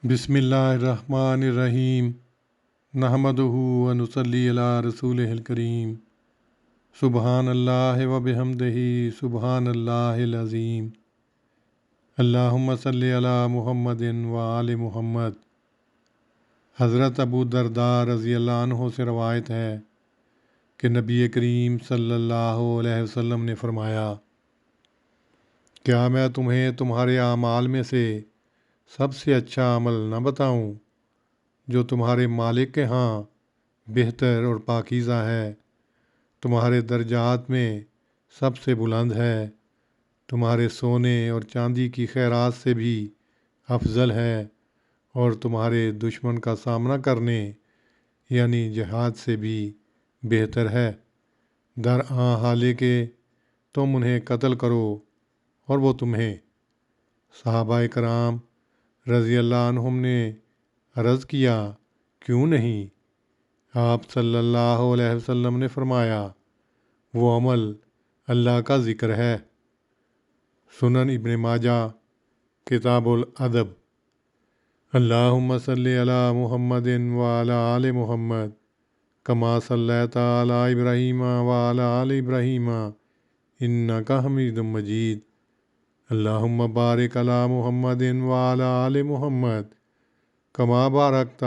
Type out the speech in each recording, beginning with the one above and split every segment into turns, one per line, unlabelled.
بسم اللہ الرحمن الرحیم نحمدہ و نصلی علی رسولہ الکریم سبحان اللہ و بحمدہ سبحان اللہ العظیم اللہم صلی علی محمد و آل محمد۔ حضرت ابو درداء رضی اللہ عنہ سے روایت ہے کہ نبی کریم صلی اللہ علیہ وسلم نے فرمایا، کیا میں تمہیں تمہارے اعمال میں سے سب سے اچھا عمل نہ بتاؤں جو تمہارے مالک کے ہاں بہتر اور پاکیزہ ہے، تمہارے درجات میں سب سے بلند ہے، تمہارے سونے اور چاندی کی خیرات سے بھی افضل ہے، اور تمہارے دشمن کا سامنا کرنے یعنی جہاد سے بھی بہتر ہے، درآں حالے کہ تم انہیں قتل کرو اور وہ تمہیں۔ صحابہ کرام رضی اللہ عنہم نے عرض کیا، کیوں نہیں؟ آپ صلی اللہ علیہ وسلم نے فرمایا، وہ عمل اللہ کا ذکر ہے۔ سنن ابن ماجہ کتاب الادب۔ اللہم صلی علی محمد وعلی آل محمد کما صلیت علی ابراہیم وعلی آل ابراہیم انک حمید مجید۔ اللہم بارک علی محمد وعلی آل محمد کما بارکت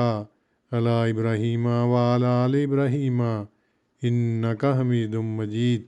علی ابراہیم وعلی آل ابراہیم انک حمید مجید۔